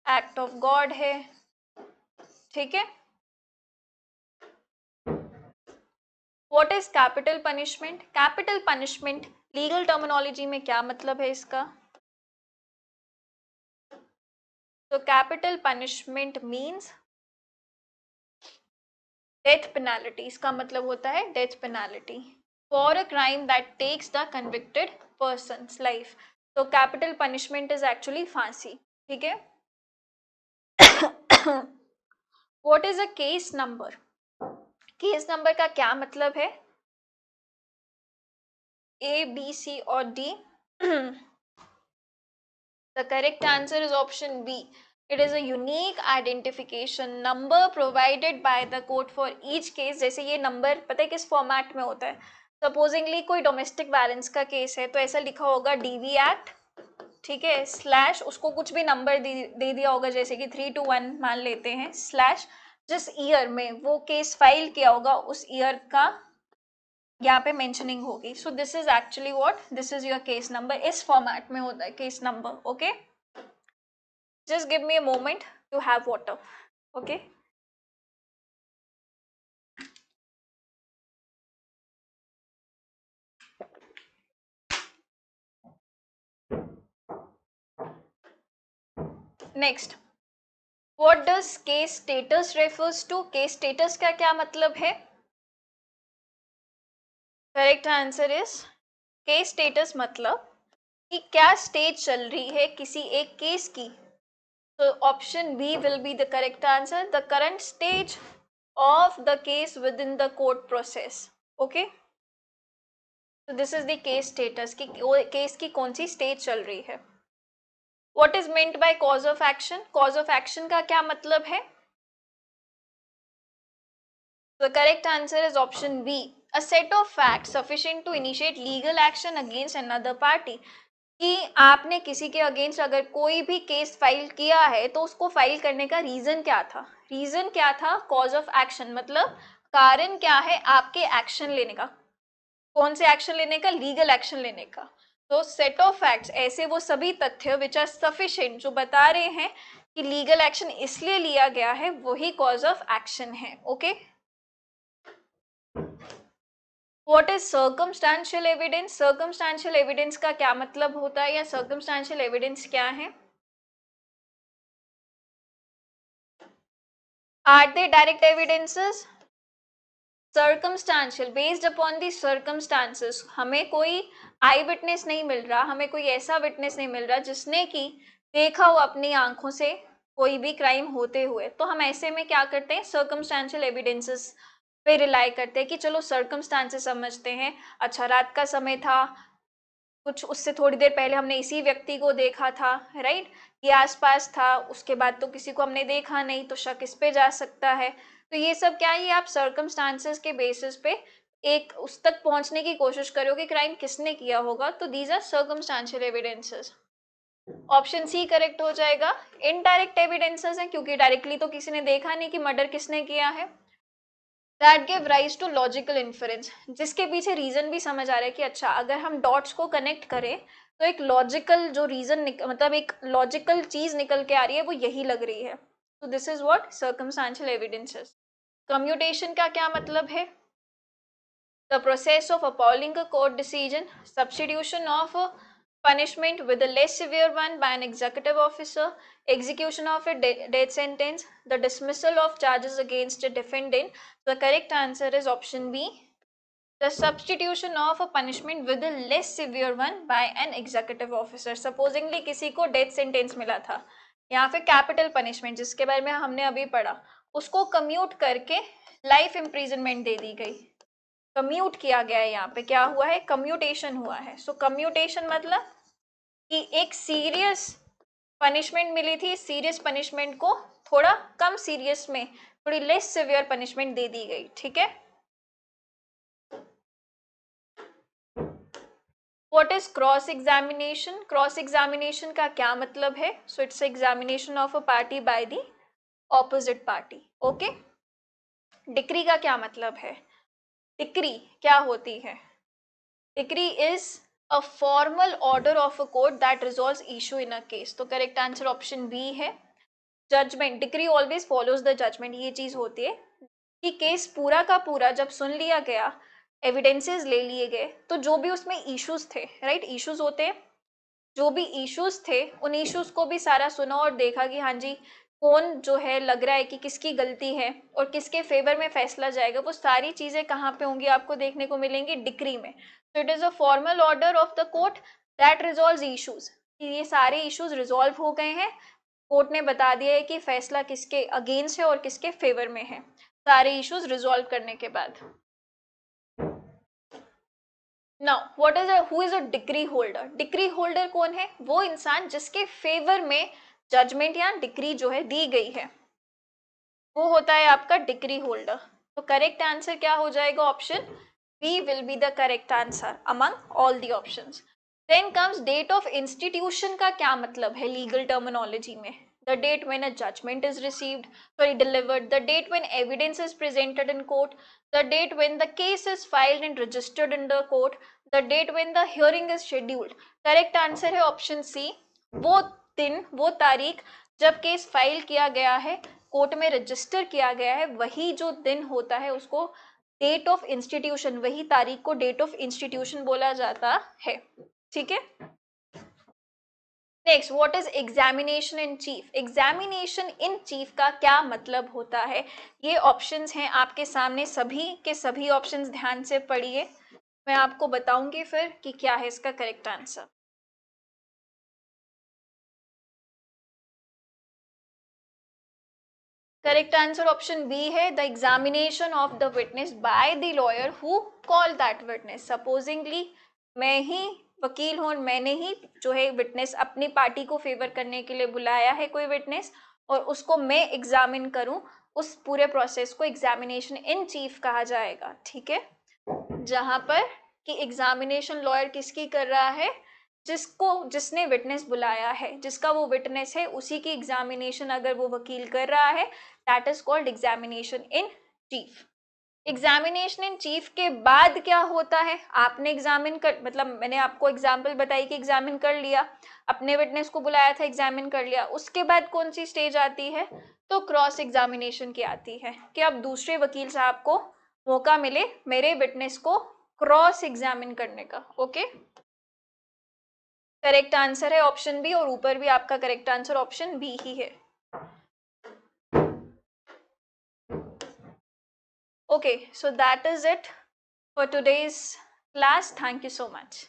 एक्ट ऑफ गॉड है. ठीक है. What is capital punishment? Capital punishment legal terminology में क्या मतलब है इसका? तो capital punishment means death penalty. इसका मतलब होता है death penalty for a crime that takes the convicted persons life. तो कैपिटल पनिशमेंट इज एक्चुअली फांसी. ठीक है. What is a case number? Case number का क्या मतलब है? ए, बी, सी और D. The correct answer is option B. It is a unique identification number provided by the court for each case. जैसे ये नंबर पता है किस फॉर्मेट में होता है? सपोजिंगली कोई डोमेस्टिक वायलेंस का केस है तो ऐसा लिखा होगा डीवी एक्ट. ठीक है. स्लैश उसको कुछ भी नंबर दे दिया होगा, जैसे कि 321 मान लेते हैं. स्लैश जिस ईयर में वो केस फाइल किया होगा उस ईयर का यहाँ पे मेंशनिंग होगी. So this is actually what, this is your case number. इस फॉर्मेट में होता है case number. Okay. Just give me a moment to have water. Okay. Next, what does case status refers to? Case status का क्या मतलब है? Correct answer is case status मतलब कि क्या स्टेज चल रही है किसी एक केस की. So option B will be the correct answer. The current stage of the case within the court process. Okay. So this is the case status कि केस की कौन सी स्टेज चल रही है. What is meant by cause of action? Cause of action का क्या मतलब है? The correct answer is option B. A set of facts sufficient to initiate legal action against another party. कि आपने किसी के अगेंस्ट अगर कोई भी केस फाइल किया है तो उसको फाइल करने का रीजन क्या था. रीजन क्या था? कॉज ऑफ एक्शन, मतलब कारण क्या है आपके एक्शन लेने का. कौन से एक्शन लेने का? लीगल एक्शन लेने का. तो सेट ऑफ फैक्ट्स, ऐसे वो सभी तथ्य विच आर सफिशिएंट, जो बता रहे हैं कि लीगल एक्शन इसलिए लिया गया है, वही कॉज ऑफ एक्शन है. Okay. What is circumstantial evidence? Circumstantial evidence का क्या मतलब होता है, या सर्कमस्टांशियल एविडेंस क्या है? Are they direct evidences? Circumstantial, based upon the circumstances. हमें कोई आई विटनेस नहीं मिल रहा, हमें कोई ऐसा विटनेस नहीं मिल रहा जिसने कि देखा हो अपनी आंखों से कोई भी क्राइम होते हुए. तो हम ऐसे में क्या करते हैं? सर्कमस्टांशियल एविडेंसेस पे रिलाई करते हैं कि चलो सर्कमस्टांसेस समझते हैं. अच्छा, रात का समय था, कुछ उससे थोड़ी देर पहले हमने इसी व्यक्ति को देखा था, राइट, ये आसपास था, उसके बाद तो किसी को हमने देखा नहीं, तो शक इस पे जा सकता है. तो ये सब क्या है? आप सर्कमस्टांसेस के बेसिस पे एक उस तक पहुंचने की कोशिश करो कि क्राइम किसने किया होगा. तो these are circumstantial evidences. Option C correct हो जाएगा. इनडायरेक्ट एविडेंसेस हैं क्योंकि डायरेक्टली तो किसी ने देखा नहीं कि मर्डर किसने किया है. That give rise to logical inference, जिसके पीछे रीजन भी समझ आ रहा है कि अच्छा अगर हम डॉट्स को कनेक्ट करें तो एक लॉजिकल जो रीजन मतलब एक लॉजिकल चीज निकल के आ रही है, वो यही लग रही है. तो this is what circumstantial evidences. Commutation का क्या मतलब है? The process of appalling a court decision, substitution of punishment with a less severe one by an executive officer, execution of a death sentence, the dismissal of charges against a defendant. The correct answer is option B. The substitution of a punishment with a less severe one by an executive officer. Supposingly किसी को death sentence मिला था या फिर capital punishment जिसके बारे में हमने अभी पढ़ा, उसको कम्यूट करके लाइफ इम्प्रिजनमेंट दे दी गई. कम्यूट किया गया है, यहाँ पे क्या हुआ है? कम्यूटेशन हुआ है. सो कम्यूटेशन मतलब कि एक सीरियस पनिशमेंट मिली थी, सीरियस पनिशमेंट को थोड़ा कम सीरियस में थोड़ी लेस सिवियर पनिशमेंट दे दी गई. ठीक है. What is cross examination? Cross examination का क्या मतलब है? So it's examination of a party by the opposite party. Okay. Decree का क्या मतलब है? डिक्री क्या होती है? Decree is a formal order of a court that resolves issue in a case. तो करेक्ट आंसर ऑप्शन बी है. Judgment, decree always follows the judgment. ये चीज होती है कि केस पूरा का पूरा जब सुन लिया गया, एविडेंसेस ले लिए गए, तो जो भी उसमें इश्यूज थे, राइट, इश्यूज होते हैं, जो भी इश्यूज थे उन इश्यूज को भी सारा सुना और देखा कि हाँ जी कौन जो है लग रहा है कि किसकी गलती है और किसके फेवर में फैसला जाएगा. वो सारी चीजें कहाँ पे होंगी? आपको देखने को मिलेंगी डिक्री में. So it is a formal order of the court that resolve issues. ये सारे इश्यूज रिजॉल्व हो गए हैं, कोर्ट ने बता दिया है कि फैसला किसके अगेंस्ट है और किसके फेवर में है, सारे इश्यूज रिजॉल्व करने के बाद. Now what is who is a decree holder? Decree holder कौन है? वो इंसान जिसके फेवर में जजमेंट या डिक्री जो है दी गई है, वो होता है आपका डिक्री होल्डर. तो करेक्ट आंसर क्या हो जाएगा? Option B will be the correct answer among all the options. Then comes date of institution का क्या मतलब है लीगल टर्मिनोलॉजी में? The date when a judgment is delivered, the date when evidence is presented in court, the date when the case is filed and registered in the court, the date when the hearing is scheduled. Correct answer है option C. वो दिन, वो तारीख जब case file किया गया है, court में रजिस्टर किया गया है, वही जो दिन होता है उसको डेट ऑफ इंस्टीट्यूशन, वही तारीख को डेट ऑफ इंस्टीट्यूशन बोला जाता है. ठीक है. Next, what is examination in chief? Examination in chief का क्या मतलब होता है? ये ऑप्शंस हैं आपके सामने, सभी के सभी ऑप्शंस ध्यान से पढ़िए, मैं आपको बताऊंगी फिर कि क्या है इसका correct answer. Correct answer option B है, the examination of the witness by the lawyer who call that witness. Supposingly मैं ही वकील हूँ, मैंने ही जो है विटनेस अपनी पार्टी को फेवर करने के लिए बुलाया है कोई विटनेस, और उसको मैं एग्जामिन करूं, उस पूरे प्रोसेस को एग्जामिनेशन इन चीफ कहा जाएगा। ठीक है, जहां पर कि एग्जामिनेशन लॉयर किसकी कर रहा है, जिसने विटनेस बुलाया है, जिसका वो विटनेस है उसी की एग्जामिनेशन अगर वो वकील कर रहा है, that is called examination in chief. Examination in chief के बाद क्या होता है, आपने एग्जामिन कर, मतलब मैंने आपको एग्जाम्पल बताई कि एग्जामिन कर लिया, अपने विटनेस को बुलाया था, एग्जामिन कर लिया, उसके बाद कौन सी स्टेज आती है, तो क्रॉस एग्जामिनेशन की आती है कि अब दूसरे वकील साहब को मौका मिले मेरे विटनेस को क्रॉस एग्जामिन करने का। ओके, करेक्ट आंसर है ऑप्शन बी, और ऊपर भी आपका करेक्ट आंसर ऑप्शन बी ही है। Okay, so that is it for today's class. Thank you so much.